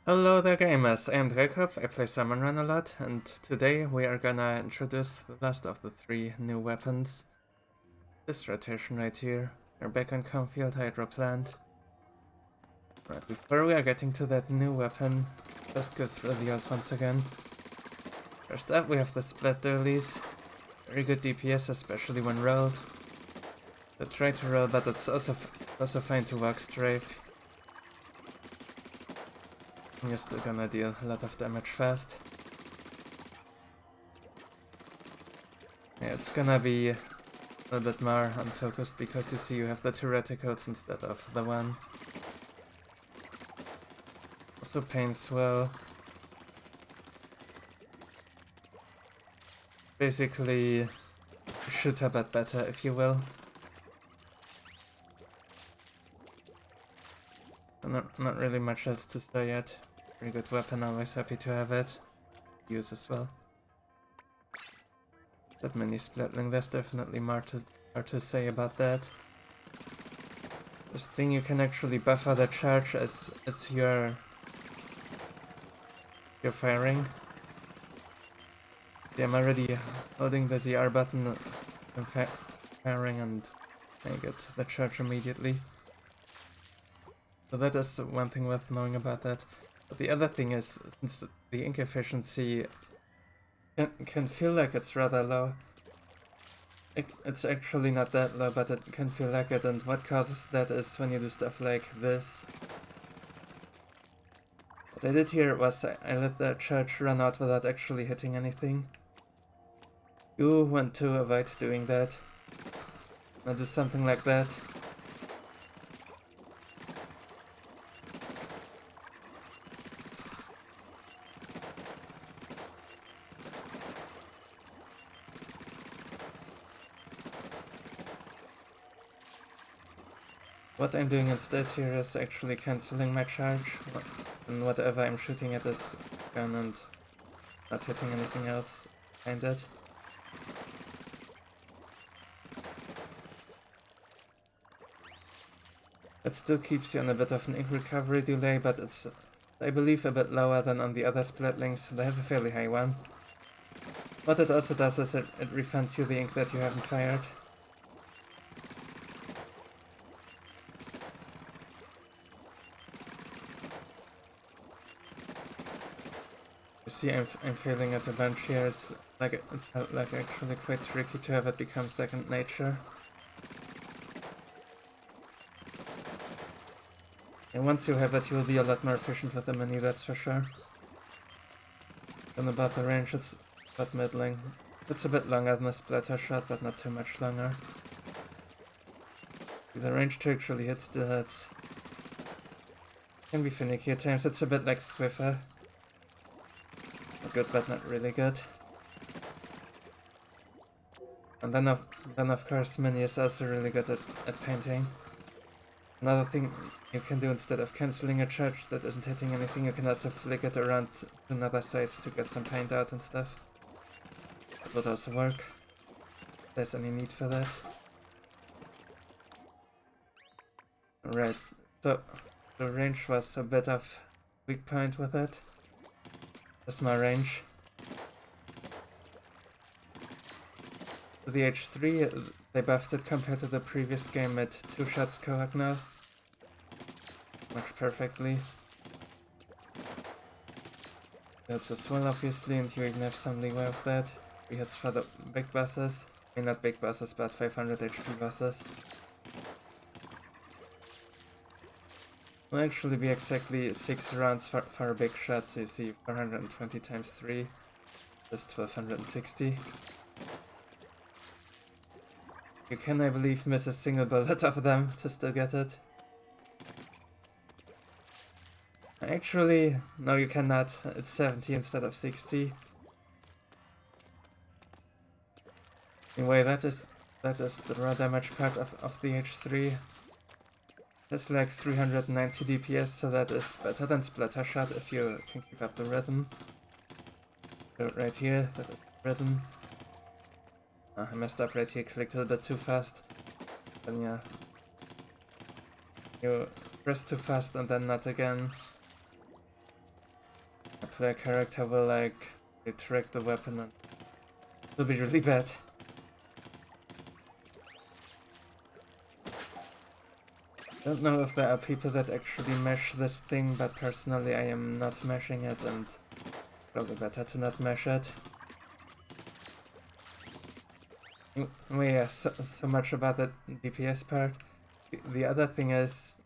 Hello there gamers, I am Drakov, I play Salmon Run a lot, and today we are gonna introduce the last of the 3 new weapons. This rotation right here, our back on Cornfield Hydro Plant. Right, before we are getting to that new weapon, just go through the old ones again. First up we have the Splat Dollies. Very good DPS, especially when rolled. So try to roll, but it's also fine to walk strafe. You're still gonna deal a lot of damage fast. Yeah, it's gonna be a little bit more unfocused because you see you have the 2 reticles instead of the 1. Also paints well. Basically, shoot a bit better if you will. Not really much else to say yet. Very good weapon, always happy to have it. Use as well. That mini Splatling, there's definitely more to say about that. This thing you can actually buffer the charge as you're firing. See, I'm already holding the ZR button and firing, and I get the charge immediately. So that is one thing worth knowing about that. But the other thing is, since the ink efficiency can feel like it's rather low, it's actually not that low, but it can feel like it, and what causes that is when you do stuff like this. What I did here was I let the charge run out without actually hitting anything. You want to avoid doing that. Now do something like that. What I'm doing instead here is actually cancelling my charge, and whatever I'm shooting at is gone and not hitting anything else behind it. It still keeps you on a bit of an ink recovery delay, but it's, I believe, a bit lower than on the other Splatlings. They have a fairly high one. What it also does is it refunds you the ink that you haven't fired. You see, I'm failing at a bunch here. It's like actually quite tricky to have it become second nature. And once you have it, you'll be a lot more efficient with the mini, that's for sure. And about the range, it's about middling. It's a bit longer than a splatter shot, but not too much longer. The range to actually hit still hits. Can be finicky at times. It's a bit like Squiffer. Good, but not really good. And then of course Mini is also really good at painting. Another thing you can do instead of cancelling a charge that isn't hitting anything, you can also flick it around to another side to get some paint out and stuff. That would also work, if there's any need for that. Right, so the range was a bit of weak point with it. That's my range. For the H3, they buffed it compared to the previous game at 2 shots Cohog now. Works perfectly. That's as well, obviously, and you even have some leeway with that. 3 hits for the big bosses. I mean, not big bosses, but 500 HP bosses. Will actually be exactly 6 rounds for a big shot, so you see 420 times 3 is 1260. You can, I believe, miss a single bullet of them to still get it. Actually, no, you cannot. It's 70 instead of 60. Anyway, that is the raw damage part of the H3. It's like 390 DPS, so that is better than Splatter Shot if you can keep up the rhythm. So right here, that is the rhythm. I messed up right here, clicked a little bit too fast. Then yeah. You press too fast and then not again. a player character will like retract the weapon and it'll be really bad. Don't know if there are people that actually mesh this thing, but personally I am not meshing it and probably better to not mesh it. Well, yeah, so much about the DPS part. The other thing is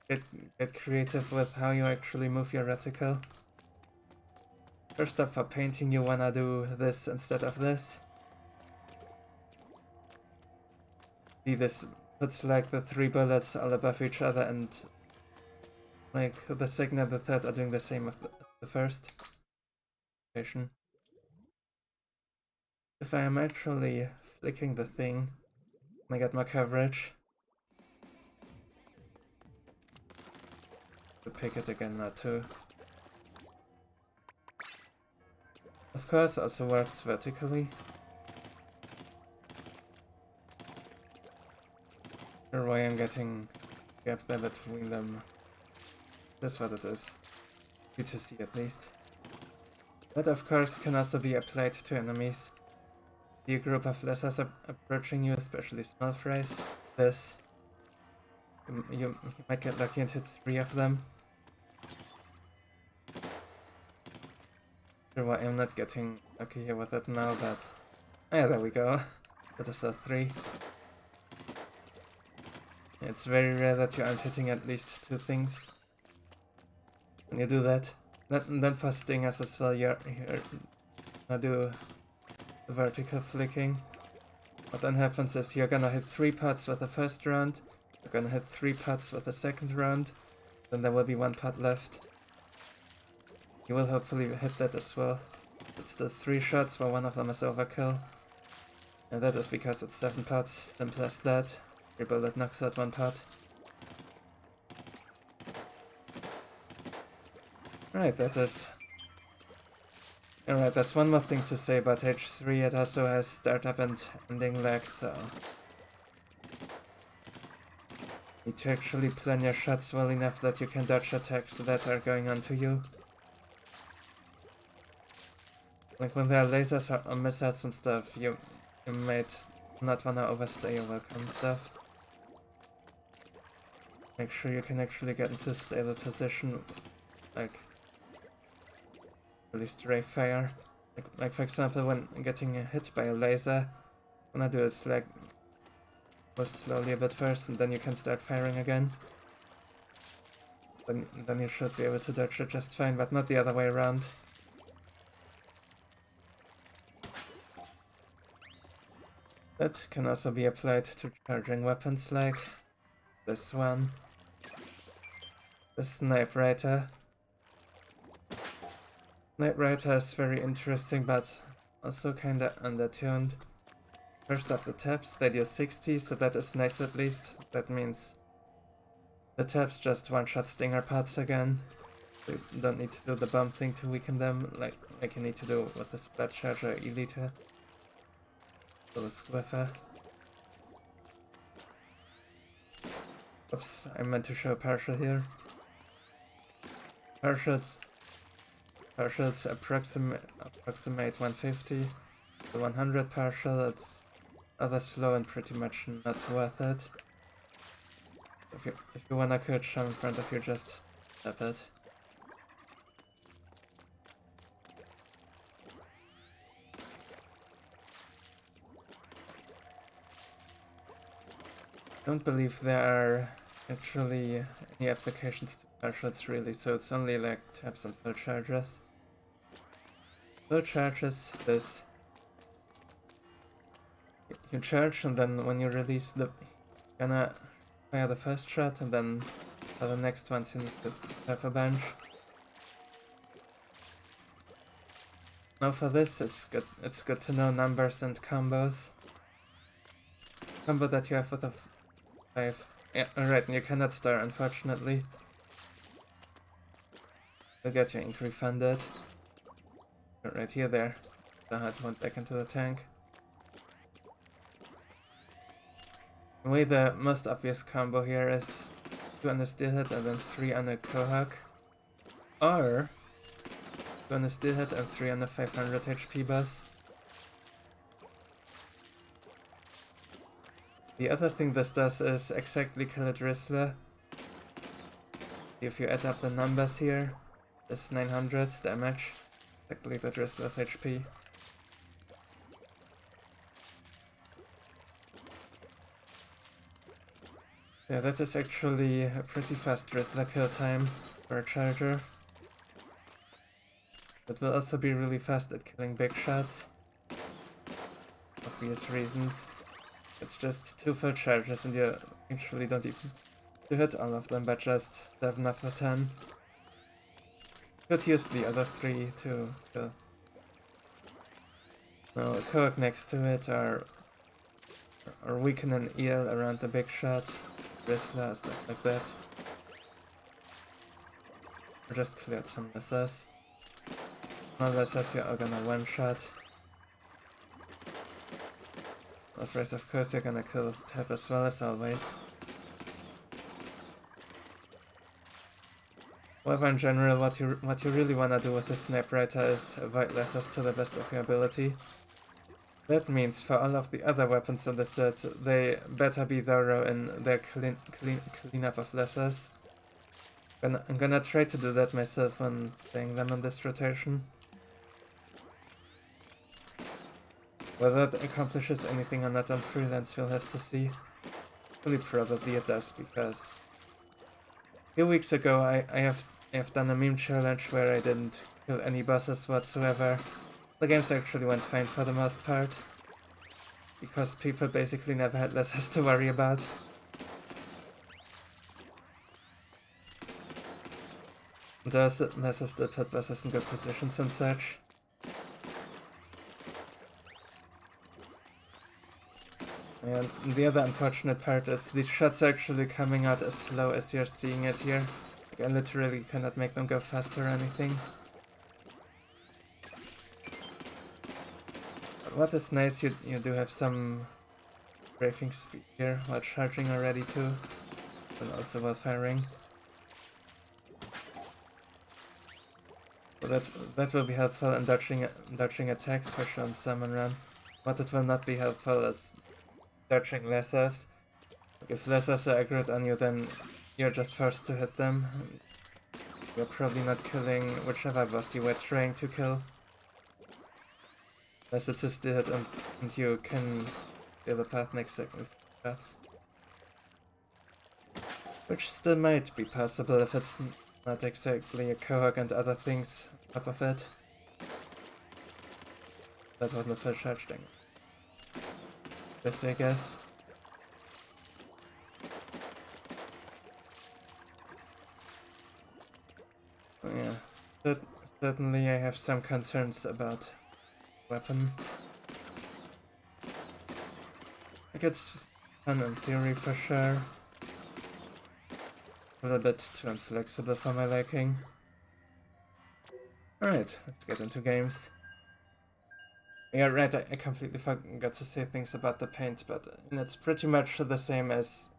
get creative with how you actually move your reticle. First up, for painting you wanna do this instead of this. See, this puts like the 3 bullets all above each other, and like the second and the third are doing the same as the first. If I am actually flicking the thing, I get more coverage. To pick it again now too. Of course, also works vertically. Sure why I'm getting gaps there between them. That's what it is. Good to see at least. That of course can also be applied to enemies. See a group of lessers approaching you, especially small frays. This. You might get lucky and hit 3 of them. Sure why I'm not getting lucky here with it now, but... yeah, there we go. That is a 3. It's very rare that you aren't hitting at least 2 things. When you do that. Then for stingers as well, you're gonna do the vertical flicking. What then happens is you're gonna hit 3 pots with the first round, you're gonna hit 3 pots with the second round, then there will be 1 pot left. You will hopefully hit that as well. It's the 3 shots where 1 of them is overkill. And that is because it's 7 pots, simple as that. Your bullet knocks out 1 pot. Right, that is... Alright, there's one more thing to say about H3, it also has startup and ending lag, so... You need to actually plan your shots well enough that you can dodge attacks that are going onto you. Like when there are lasers or missiles and stuff, you might not wanna overstay your welcome stuff. Make sure you can actually get into a stable position, like... really stray fire. Like for example, when getting hit by a laser, what I do is like go slowly a bit first, and then you can start firing again. Then you should be able to dodge it just fine, but not the other way around. That can also be applied to charging weapons like this one, the Snipewriting. Snipewriting is very interesting, but also kinda undertuned. First up, the taps, they deal 60, so that is nice at least. That means the taps just one-shot stinger pots again. So you don't need to do the bomb thing to weaken them, like you need to do with the Splat Charger Elite. So the Squiffer. Oops, I meant to show partial here. Partials approximate 150. The 100 partial, it's rather slow and pretty much not worth it. If you wanna kill Chum in front of you, just tap it. Don't believe there are actually any applications to partials really, so it's only like taps and full charges. Full charges is you charge, and then when you release the you're gonna fire the first shot, and then for the next ones you need to tap a bunch. Now for this, it's good to know numbers and combos. Combo that you have with a 5. Yeah, alright, and you cannot star, unfortunately. You'll get your ink refunded. Right here, there. The heart went back into the tank. The way the most obvious combo here is 2 on the steel hit and then 3 on the Cohog. Or on a steelhead and 3 on a 500 HP boss. The other thing this does is exactly kill a Drizzler. If you add up the numbers here, it's 900 damage, exactly the Drizzler's HP. Yeah, that is actually a pretty fast Drizzler kill time for a charger. It will also be really fast at killing big shots. Obvious reasons. It's just 2 full charges and you actually don't even hit all of them, but just 7 of the 10. Could use the other 3 to kill. No, a Cohog next to it, or weaken an eel around the big shot, Drizzler, stuff like that. Or just cleared some lessers. More lessers you're all gonna one-shot. Otherwise, of course, you're gonna kill Tab as well as always. However, in general, what you really wanna do with the Snipewriter is avoid lessers to the best of your ability. That means for all of the other weapons in the set, they better be thorough in their cleanup of lessers. I'm gonna try to do that myself when playing them in this rotation. Whether that accomplishes anything or not on freelance, we'll have to see. Probably it does, because a few weeks ago I have done a meme challenge where I didn't kill any bosses whatsoever. The games actually went fine for the most part, because people basically never had lessers to worry about. Those lessers did put bosses in good positions and such. And the other unfortunate part is these shots are actually coming out as slow as you're seeing it here. Like, I literally cannot make them go faster or anything. But what is nice, you do have some bracing speed here while charging already too, and also while firing. So that will be helpful in dodging attacks for sure on Salmon Run. What it will not be helpful is dodging lessers. If lessers are aggroed on you, then you're just forced to hit them. You're probably not killing whichever boss you were trying to kill. Unless it's a steal hit and you can feel the path next second with shots. Which still might be possible if it's not exactly a Cohog and other things on top of it. That wasn't a full charge thing. This, I guess. Oh, yeah. Certainly I have some concerns about weapon. Like, it's fun in theory for sure. A little bit too inflexible for my liking. Alright, let's get into games. Yeah, right, I completely forgot to say things about the paint, but it's pretty much the same as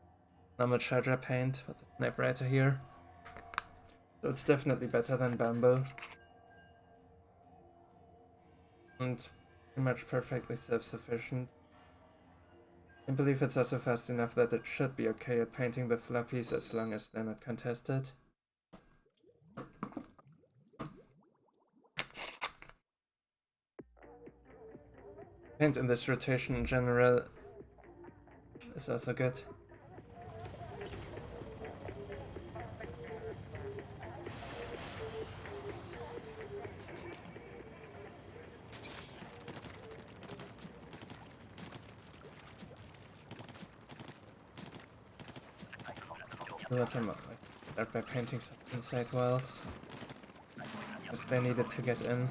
normal charger paint with the Snipewriter here. So it's definitely better than bamboo. And pretty much perfectly self-sufficient. I believe it's also fast enough that it should be okay at painting the floppies as long as they're not contested. Paint in this rotation in general is also good. Let him start by painting some inside walls, because they needed to get in.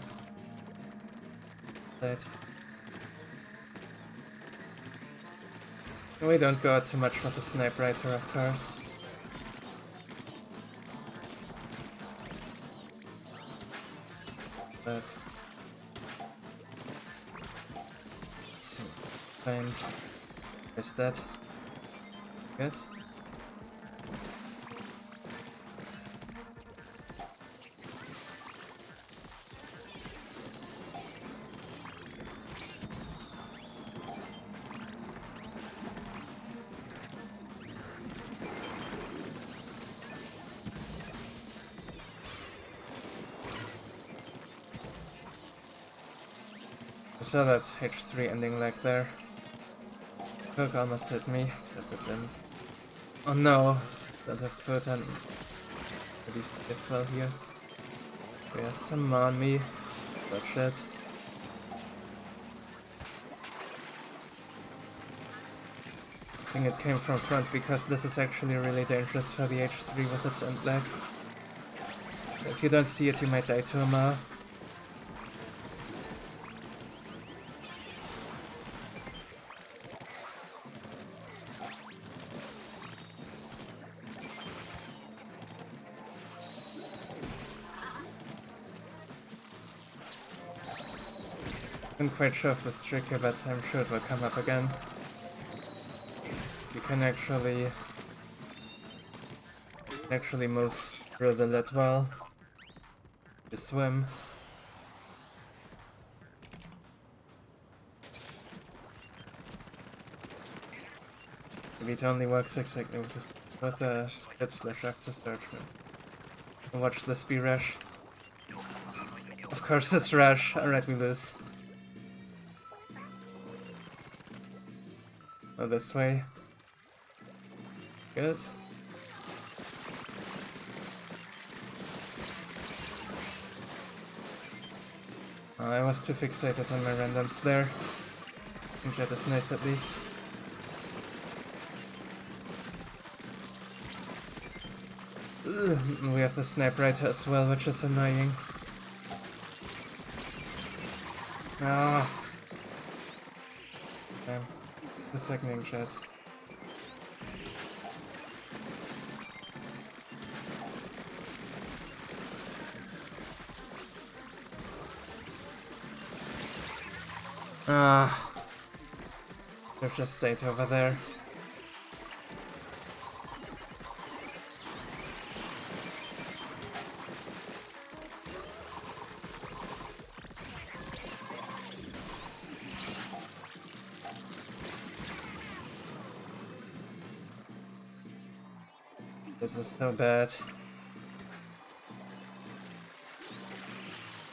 We don't go out too much with the Snipewriter, of course. But find is that good? I saw that H3 ending lag there. Hook almost hit me, except it didn't. Oh no! Don't have put on pretty as well here. He has some on me. But shit. I think it came from front because this is actually really dangerous for the H3 with its end lag. If you don't see it, you might die to a Ma. I'm quite sure if this tricky, but I'm sure it will come up again. So you can actually move through the lid well. You swim. Maybe it only works exactly with the skid/actor search. Watch this be rash. Of course it's rash. Alright, we lose. Oh, this way. Good. Oh, I was too fixated on my randoms there. I think that is nice at least. Ugh, we have the Snipewriting as well, which is annoying. Ah. Damn. The second shot. Ah. They've just stayed over there. This is so bad.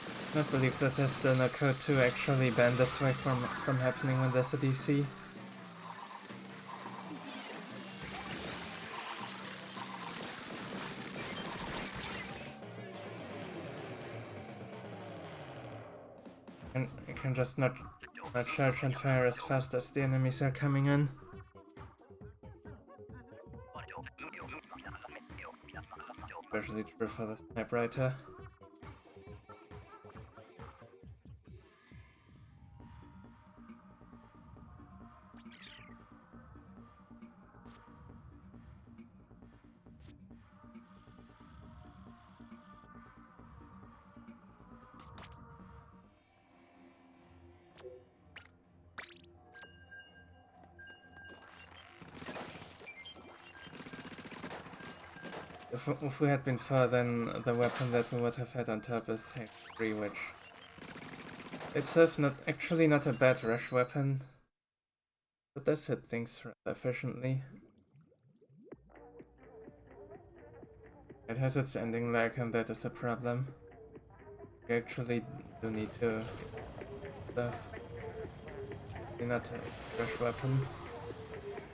I can't believe that there's still no code to actually ban this way from happening when there's a DC. And you can just not charge and fire as fast as the enemies are coming in. Especially true for the Snipewriting. If we had been far, then the weapon that we would have had on top is H3, which itself not a bad rush weapon. It does hit things rather efficiently. It has its ending lag, and that is a problem. You actually do need to stuff. Not a rush weapon.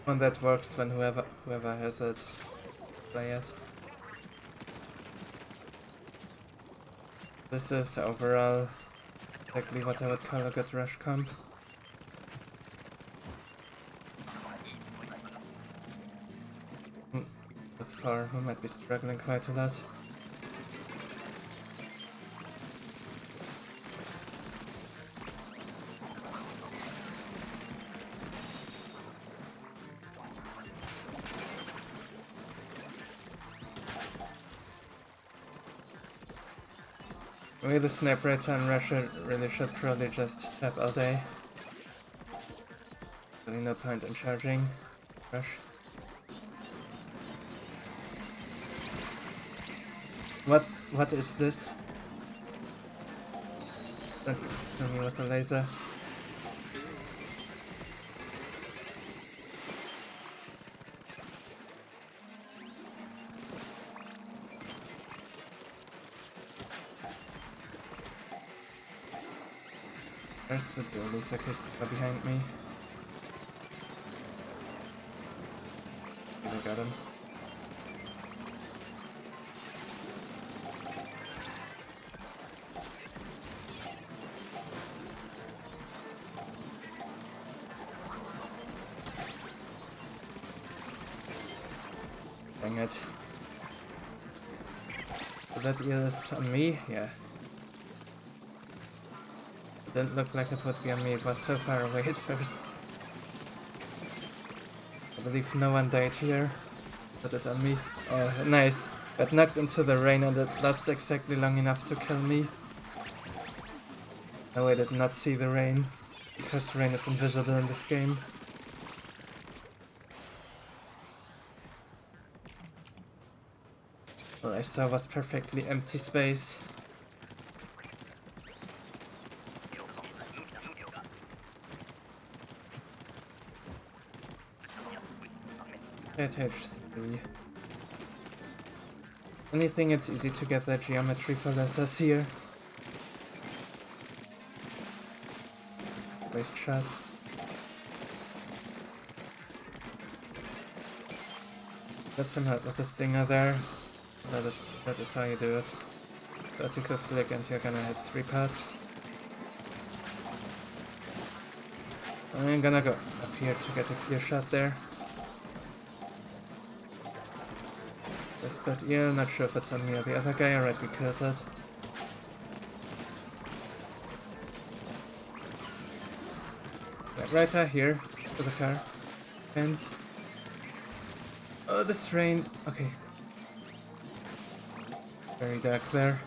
One that works when whoever has it, play it. This is overall exactly what I would call a good rush comp. With 4, we might be struggling quite a lot. Maybe the Snipewriting and Rusher really should probably just tap all day. Really no point in charging. Rush. What is this? Don't kill me with a laser. There's the Daily Salmons behind me. I got him. Dang it. So that is on me? Yeah. It didn't look like it would be on me, it was so far away at first. I believe no one died here. Put it on me. Oh, nice. Got knocked into the rain and it lasts exactly long enough to kill me. No, I did not see the rain, because rain is invisible in this game. All I saw was perfectly empty space. H3. Only thing, it's easy to get that geometry for lessers here. Waste shots. Got some help with the stinger there. That is how you do it. Vertical flick and you're gonna hit 3 parts. I'm gonna go up here to get a clear shot there. Is that eel? Not sure if it's on me or the other guy. Alright, we killed it. Right here, to the car. And oh, this rain. Okay. Very dark there.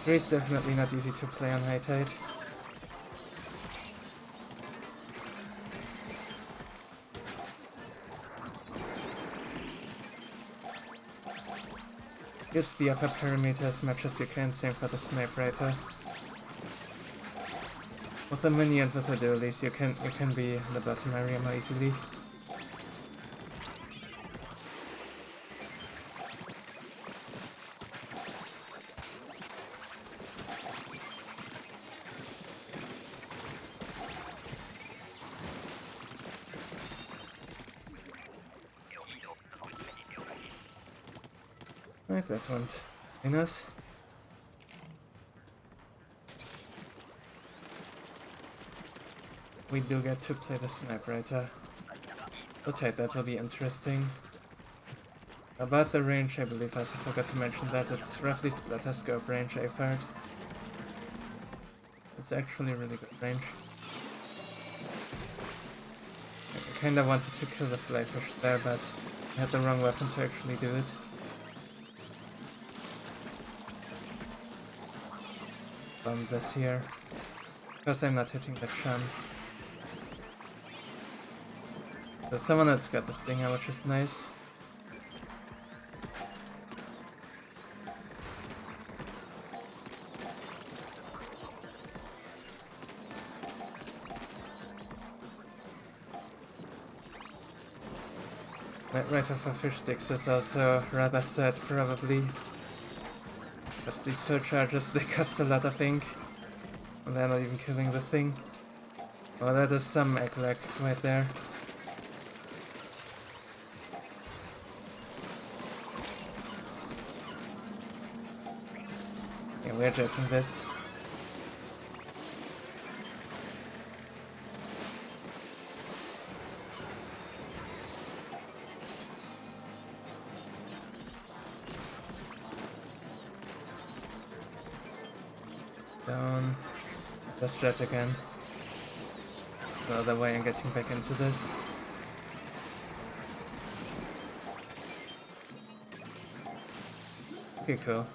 S2E5 is definitely not easy to play on high tide. Use the upper perimeter as much as you can, same for the Snipewriting. With the mini and with the dualies, you can be in the bottom area more easily. Right, that went enough. We do get to play the Snipewriting. Okay, that will be interesting. About the range, I believe I also forgot to mention that it's roughly splatter scope range I've heard. It's actually really good range. I kinda wanted to kill the flyfish there, but I had the wrong weapon to actually do it. Bomb this here, because I'm not hitting the chums. There's someone that's got the stinger, which is nice. Right off of fish sticks is also rather sad, probably. Because these full charges, they cost a lot of ink. And they're not even killing the thing. Oh, that is some egg lag right there. Yeah, we're jetting this. Down. Just jet again. The other way and getting back into this. Okay, cool.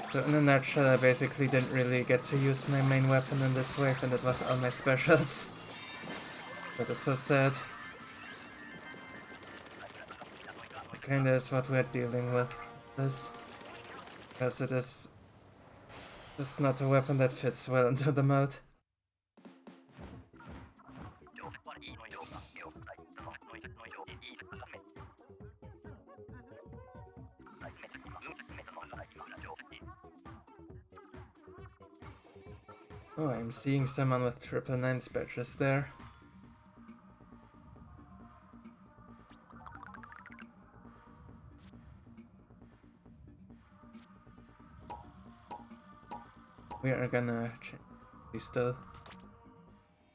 So in a nutshell, I basically didn't really get to use my main weapon in this wave, and it was all my specials. That is so sad. It kinda is what we're dealing with this. Because it is just not a weapon that fits well into the mode. Oh, I'm seeing someone with 999 badges there. We are gonna we still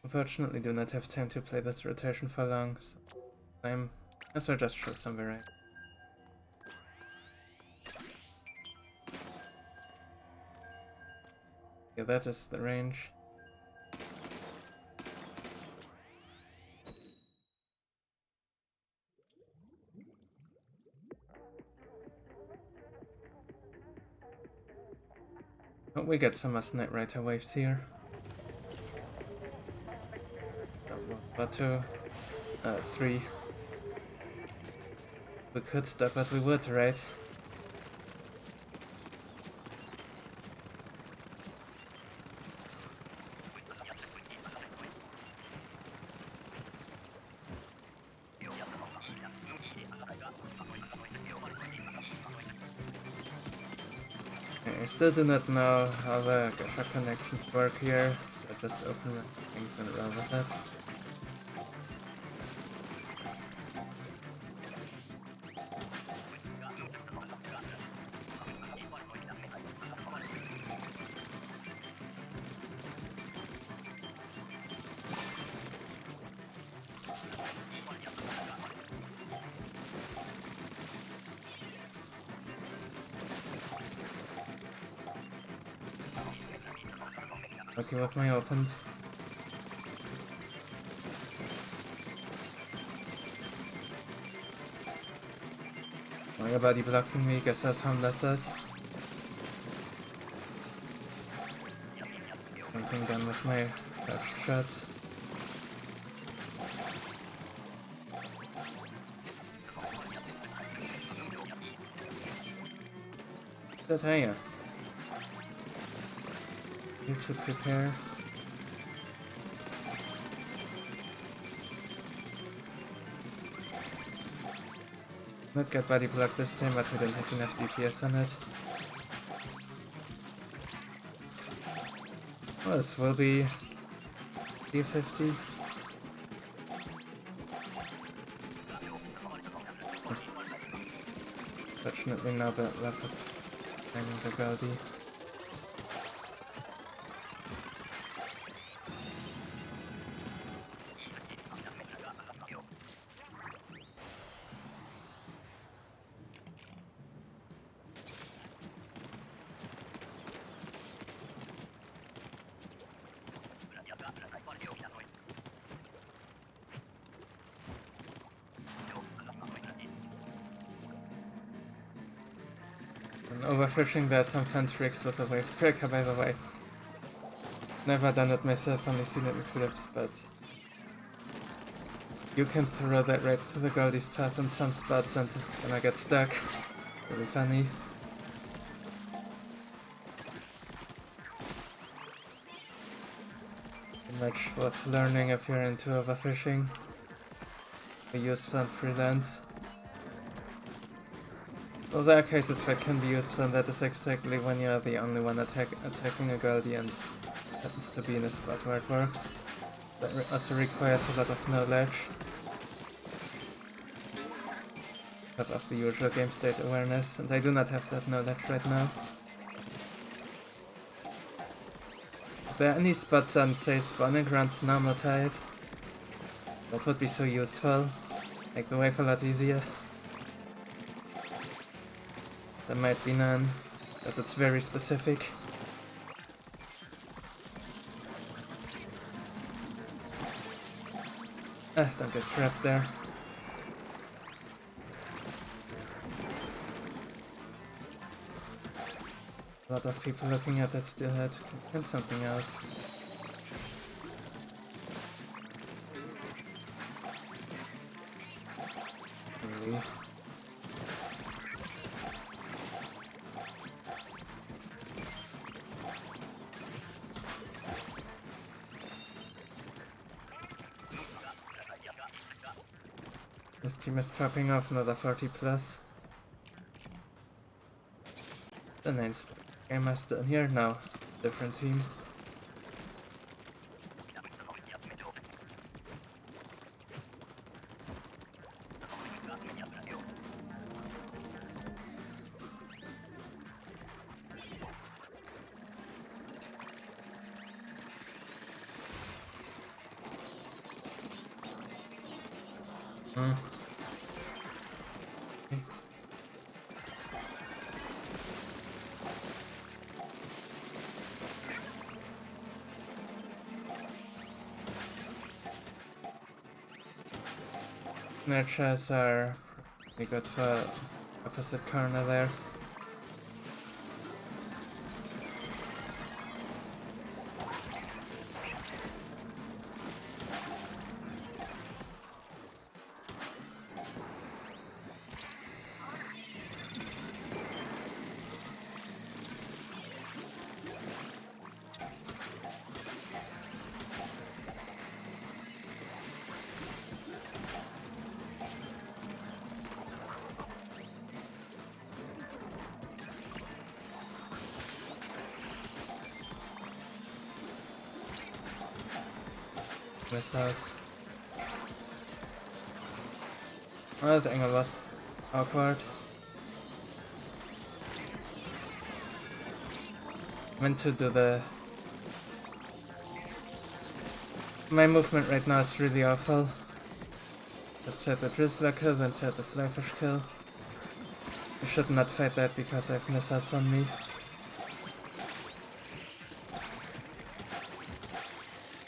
unfortunately do not have time to play this rotation for long, so let's just show some variety. Yeah, that is the range. Oh, we get some Snipewriting waves here. But 2, 3. We could stop, but we would, right? I still do not know how the gacha connections work here, so just open things and run with it. Okay, with my opens. Oh, your body blocking me, guess that's harmless us. Something done with my shots. That higher. You should prepare. Not get body block this time, but we don't have enough DPS on it. Well, this will be D50. Fortunately, now the left is finding the Goldie. Overfishing, there's some fun tricks with the wave breaker, by the way. Never done it myself, only seen it in clips, but you can throw that right to the Goldie's path in some spots and it's gonna get stuck. Really funny. Much worth learning if you're into overfishing. Be useful in freelance. Well, there are cases that can be useful, and that is exactly when you're the only one attacking a Goldie and happens to be in a spot where it works. That also requires a lot of knowledge. But of the usual game state awareness, and I do not have that knowledge right now. Is there any spots on, say, spawning grounds normal tide? That would be so useful. Make the wave a lot easier. There might be none, as it's very specific. Don't get trapped there. A lot of people looking at that still had and something else. Really? This team is popping off another 40 plus. The 9th game is still here now. Different team. Mm. Okay. Nurtures are pretty good for opposite corner there. Missiles. Oh, the angle was awkward. Meant to do the... My movement right now is really awful. Just tried the Drizzler kill, then tried the Flyfish kill. I should not fight that because I have missiles on me.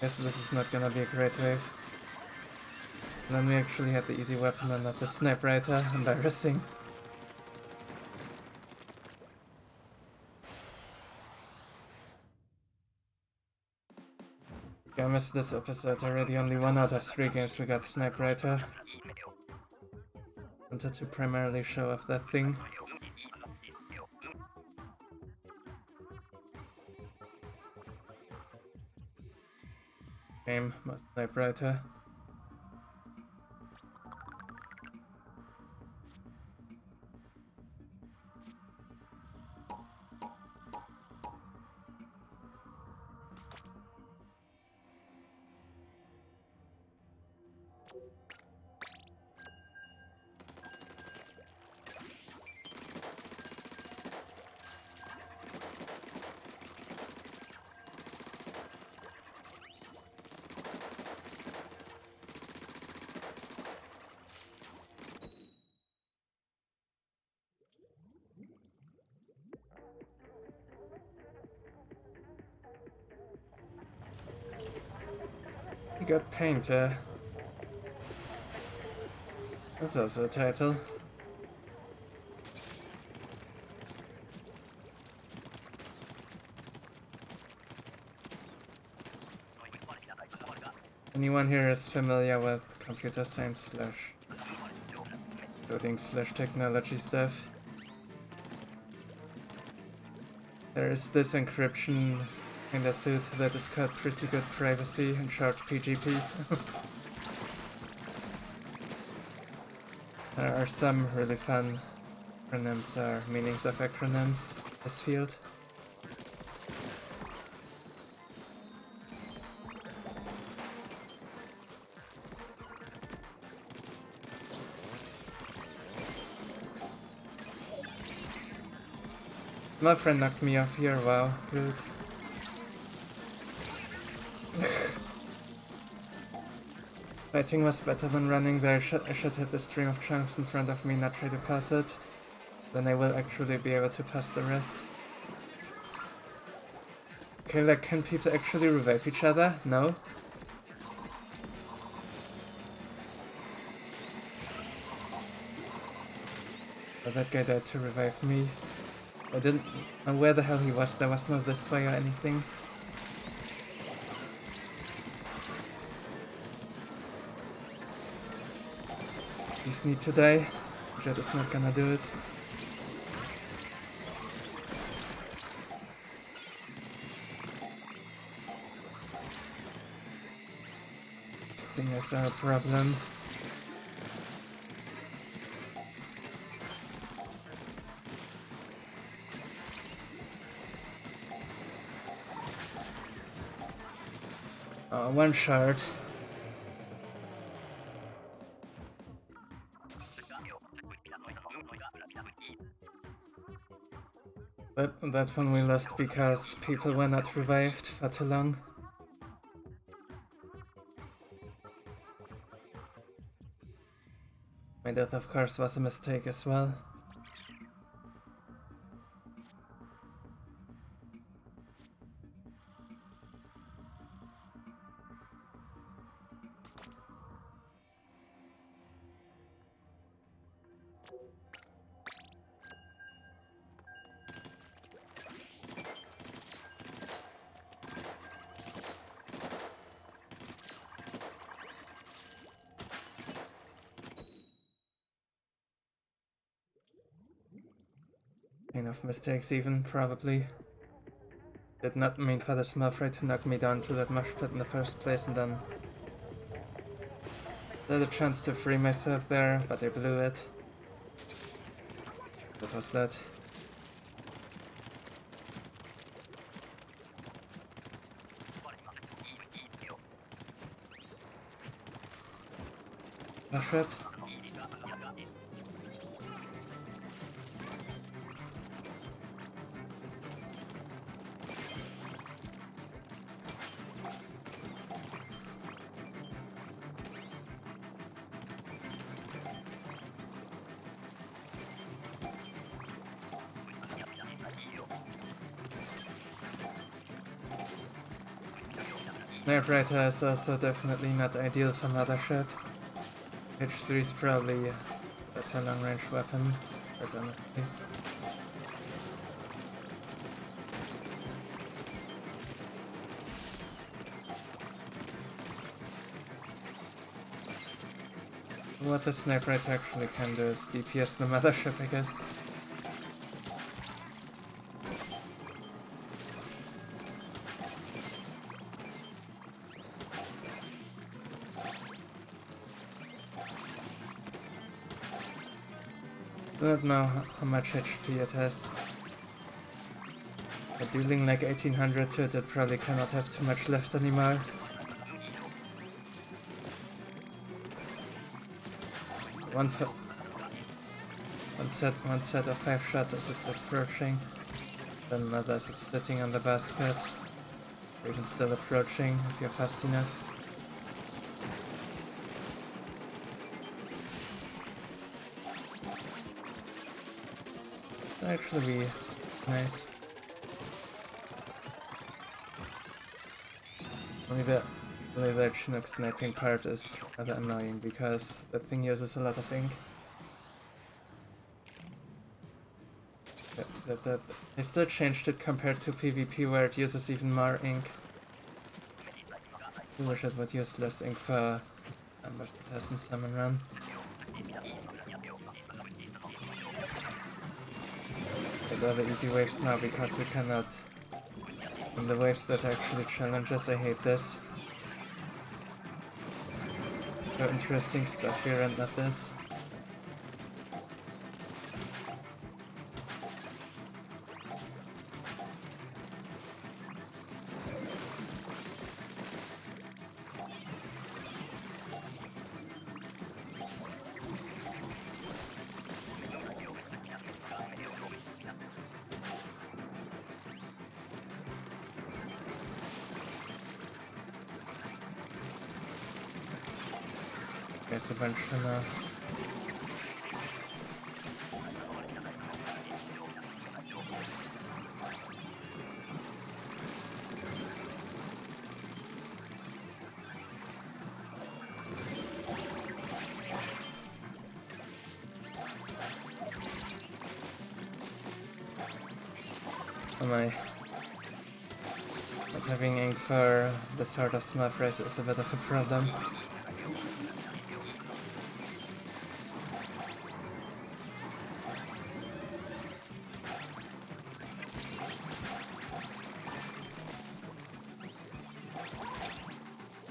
Guess this is not gonna be a great wave. And then we actually had the easy weapon and not the Snipewriter. Embarrassing. I missed this episode already. Only 1 out of 3 games we got Snipewriter. Wanted to primarily show off that thing. Game, Snipewriter. You got Painter. That's also a title. Anyone here is familiar with computer science / coding / technology stuff? There is this encryption in the suit that is called pretty good privacy, in short PGP. There are some really fun acronyms or meanings of acronyms in this field. My friend knocked me off here, wow, rude. Fighting was better than running there. I should hit the stream of chunks in front of me, not try to pass it. Then I will actually be able to pass the rest. Okay, like, can people actually revive each other? No? But that guy died to revive me. I didn't know where the hell he was. There was no this way or anything. Just need to die. Jet is not gonna do it. Stingers are a problem. One shard. That one we lost because people were not revived for too long. death, of course, was a mistake as well. Enough mistakes even, probably. Did not mean for the small fry to knock me down to that mush pit in the first place, and then I had a chance to free myself there, but I blew it. What was that? Mothership? Snipewriting is also definitely not ideal for Mothership. H3 is probably a better long-range weapon, but honestly. What the Snipewriting actually can do is DPS the Mothership, I guess. I don't know how much HP it has. But dealing like 1800 to it, it probably cannot have too much left anymore. One set of 5 shots as it's approaching. Then others it's sitting on the basket. Or even still approaching if you're fast enough. Actually be nice. Only the Chinook sniping part is rather annoying because the thing uses a lot of ink. They still changed it compared to PvP where it uses even more ink. I wish it would use less ink for numbers it has in Salmon Run. All the easy waves now because we cannot. And the waves that actually challenge us, I hate this. So interesting stuff here and not this. Guess a bunch for now. Oh my. Not having ink for this sort of small phrase is a bit of a problem.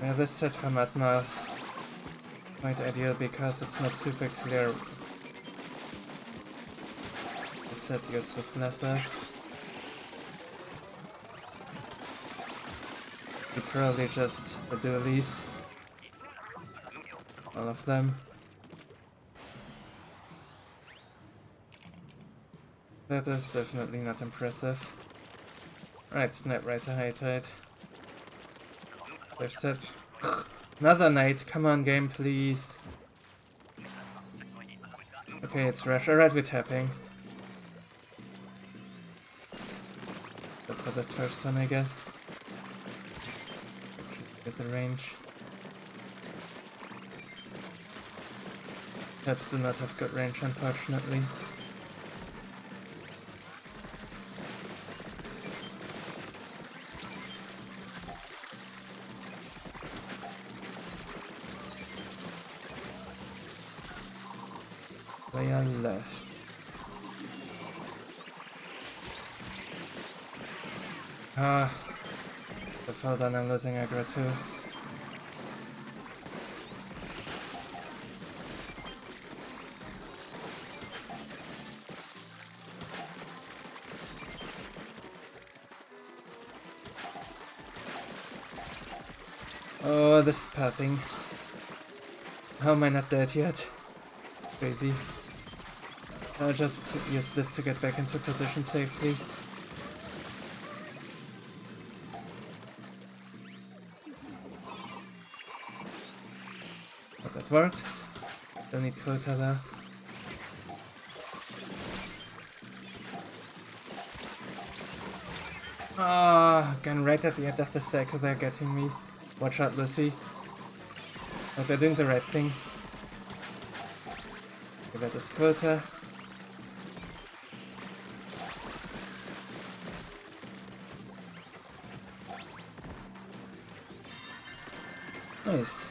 Yeah, this set for Mudmouth quite ideal because it's not super clear. The set deals with blessers. You probably just the dualies. All of them. That is definitely not impressive. Right, Snipewriting high tide. They've said another night. Come on, game, please. Okay, it's rush. Alright, we're tapping. But for this first one, I guess. Get the range. Taps do not have good range, unfortunately. Player left. Ah, the fall down, I'm losing aggro too. Oh, this pathing. How am I not dead yet? Crazy. I'll just use this to get back into position safely. But that works. Don't need quota there. Ah, again, right at the end of the cycle, they're getting me. Watch out, Lucy. Oh, they're doing the right thing. Okay, that is quota. Nice.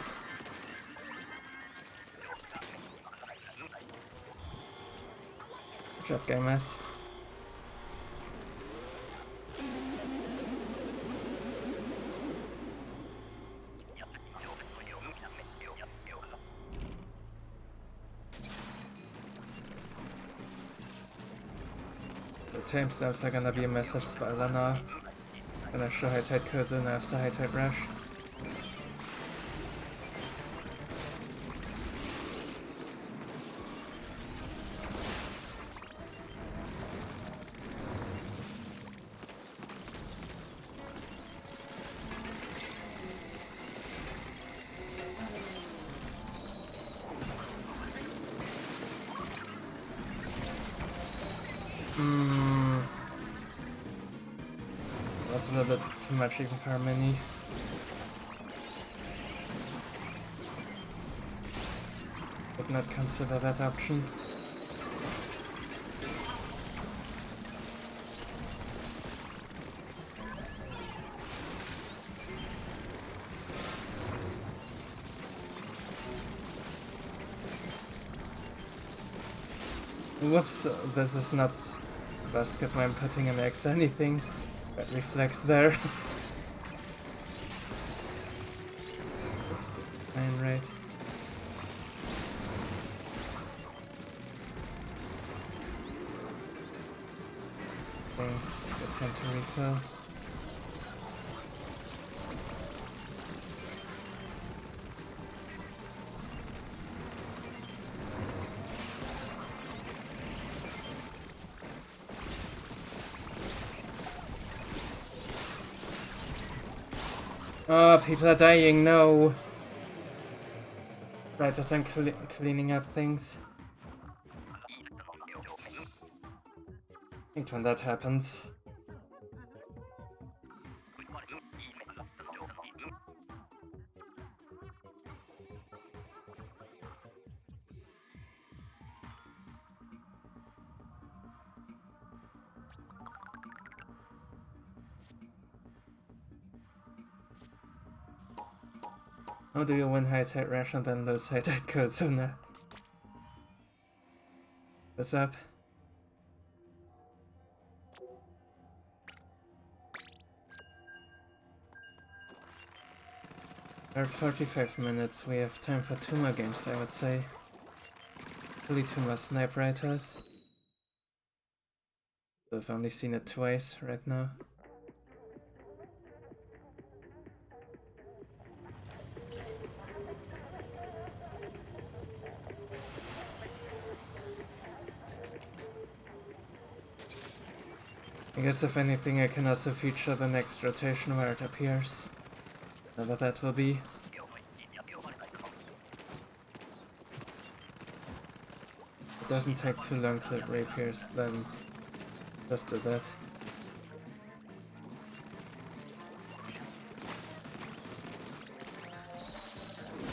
Good job, gamers. The timestamps are gonna be a massive spoiler now. Gonna show high tide Cohozuna after high tide rush. That's a little bit too much even for a mini. Would not consider that option. Whoops, this is not a basket where I'm putting an X anything. That reflex there. That's the fine rate. Okay, get time to refill. Oh, people are dying, no! Right, as I'm cleaning up things. Hate when that happens. How do you win high tide rush and then lose high tide Cohozuna? What's up? We're at 45 minutes, we have time for 2 more games, I would say. Hopefully 2 more Snipewriters. I've only seen it twice right now. I guess if anything I can also feature the next rotation where it appears. Whatever that will be. doesn't take too long to re-pierce, then just do that.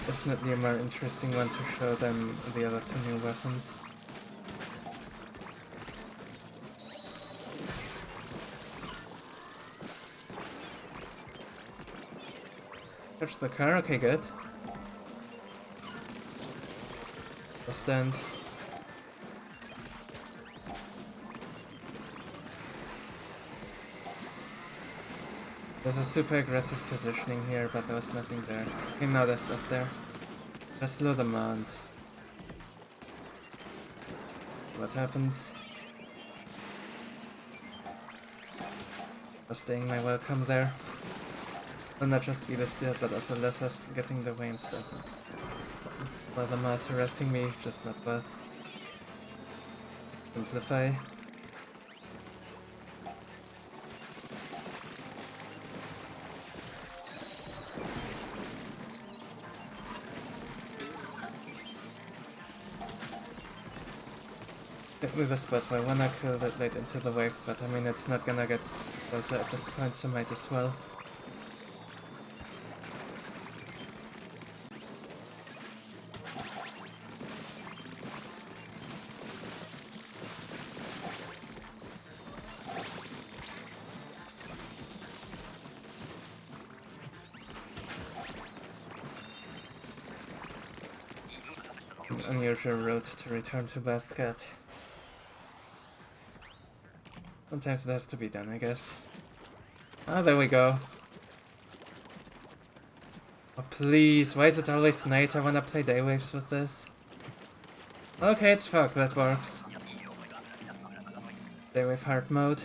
Definitely a more interesting one to show than the other two new weapons. Touch the car, okay, good. The stand. There's a super aggressive positioning here, but there was nothing there. Okay, now there's stuff there. Just slow them out. What happens? Was staying my welcome there. And not just either still, but also Lesser's getting the way and stuff. While the mouse harassing me, just not worth. Simplify. Hit me the spot, so I wanna kill it late into the wave, but I mean it's not gonna get closer at this point, so might as well. Unusual route to return to basket. Sometimes it has to be done, I guess. Ah, there we go. Oh, please, why is it always night? I wanna play day waves with this. Okay, it's fog, that works. Day wave hard mode.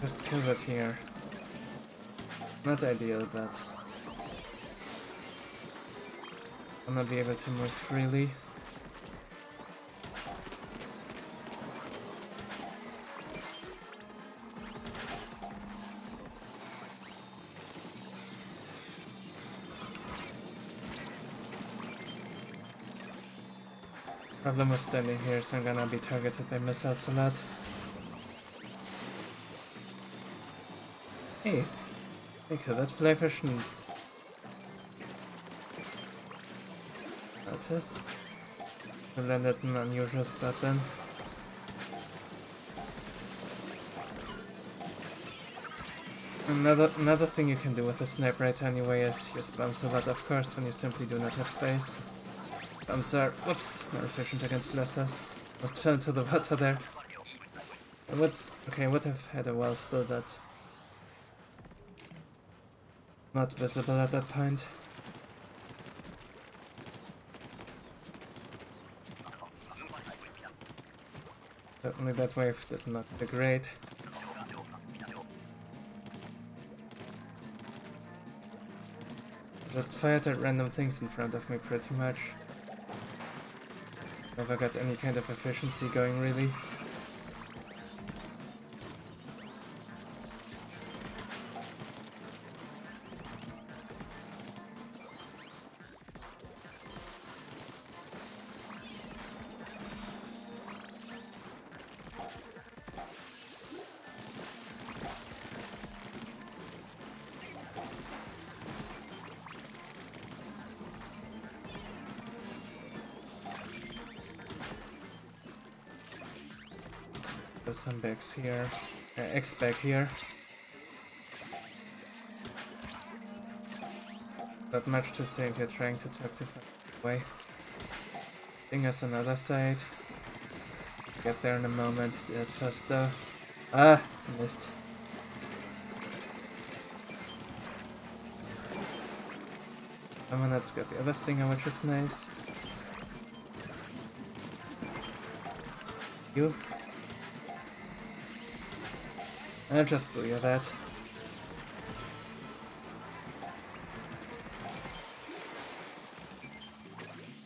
Just kill it here. Not ideal, but I'm not be able to move freely. Problem with standing here, so I'm gonna be targeted by missiles a lot. Hey, kill that flyfish and notice. I landed in an unusual spot then. Another thing you can do with the Snipewriting anyway is use bombs a lot, of course, when you simply do not have space. Bombs are, whoops, more efficient against lessers. Must fell into the water there. I would have had a wall still, but not visible at that point. Certainly that wave did not degrade. Just fired at random things in front of me pretty much. Never got any kind of efficiency going really. There's some bags here, X bag here. Not much to say if you're trying to talk to away. Thing us another side. Get there in a moment, do it first though. Ah, missed. Come on, let's get the other stinger, which is nice. You. I'll just do you that.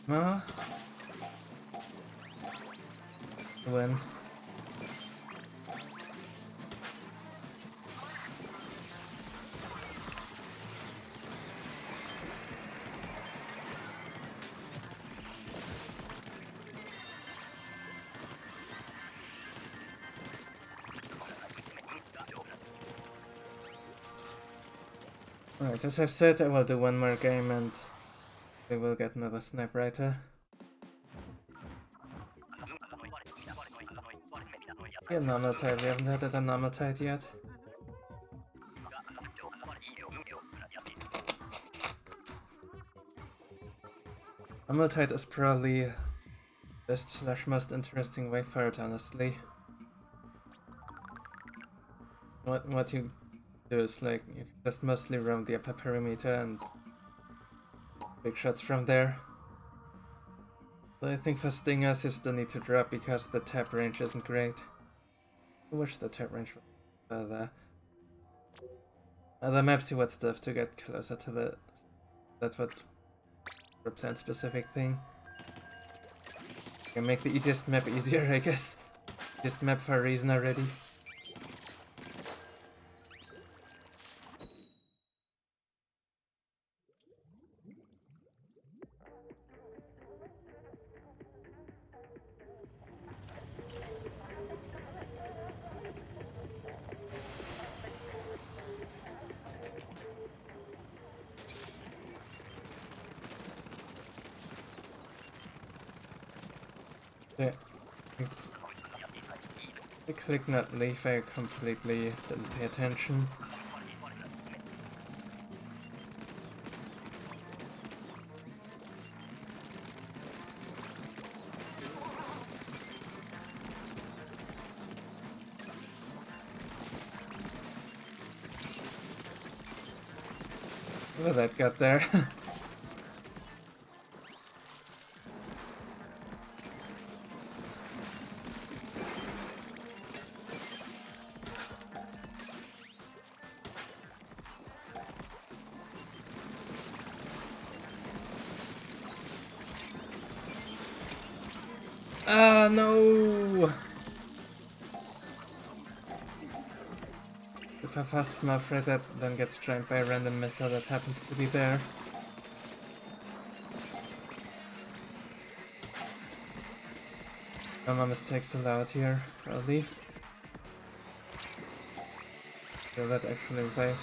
No. Win. Alright, as I've said, I will do one more game and we will get another Snipewriter. Yeah, normal tide, we haven't had it on normal tide yet. Normal tide is probably best / most interesting way for it, honestly. What you do is like, you can just mostly roam the upper perimeter and big shots from there. But I think for stingers you still need to drop because the tap range isn't great. I wish the tap range was further. The maps you would stuff to get closer to the... That would represent specific thing. Can make the easiest map easier, I guess. Easiest map for a reason already. Yeah. I click not leave, I completely didn't pay attention. Oh, that got there. Ah, no! If I fast, I'm afraid that then gets trained by a random missile that happens to be there. My mistakes allowed here, probably. So that actually revived.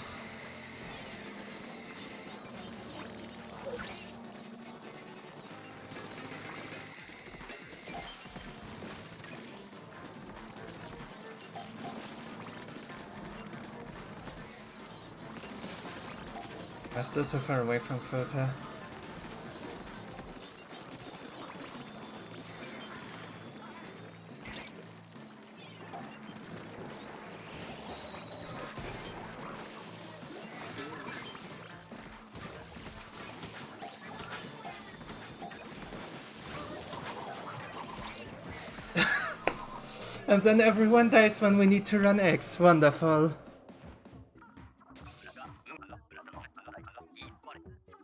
I'm still so far away from quota. And then everyone dies when we need to run X. Wonderful.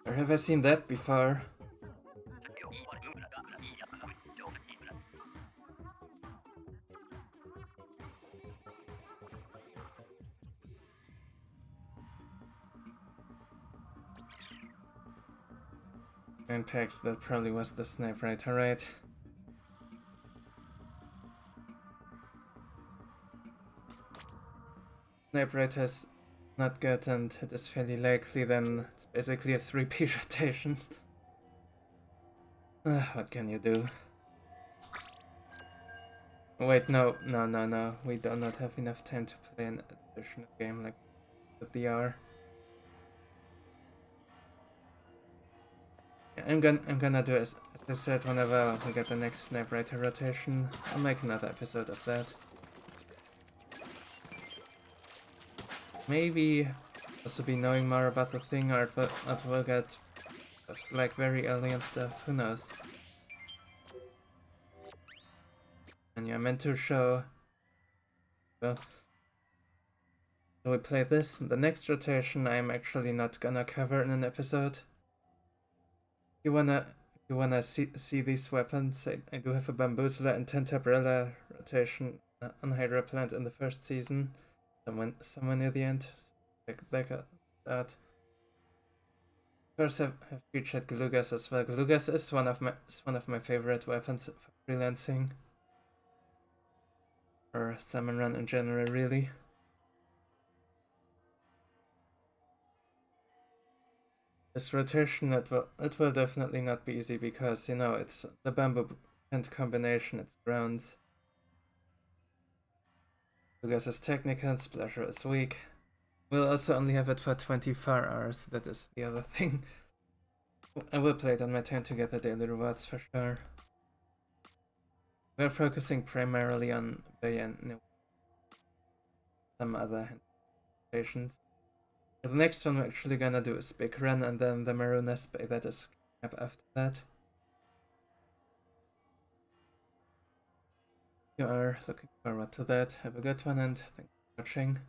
Or have I seen that before? Impacts, that probably was the Snipewriter, right? Snipewriter is not good and it is fairly likely, then it's basically a 3P rotation. What can you do? Wait, no. We do not have enough time to play an additional game like the R. Yeah, I'm gonna do as I said, whenever we get the next Snipewriter rotation, I'll make another episode of that. maybe also be knowing more about the thing, or it will get like very early and stuff. Who knows? And yeah, I meant to show. Well, so we play this. The next rotation I'm actually not gonna cover in an episode. You wanna see these weapons? I do have a Bamboozler and Tentabrella rotation on Hydra Plant in the first season. Somewhere near the end. Like that. Of course, I've featured Glugas as well. Glugas is one of my favorite weapons for freelancing, or Salmon Run in general, really. This rotation, it will definitely not be easy because, you know, it's the bamboo and combination, it's grounds. Glugas is technical, Splasher is weak. We'll also only have it for 24 hours, that is the other thing. I will play it on my time to get the daily rewards for sure. We're focusing primarily on Bay and some other stations. The next one we're actually gonna do is Big Run, and then the Marooner Bay that is up after that. You are looking forward to that. Have a good one, and thanks for watching.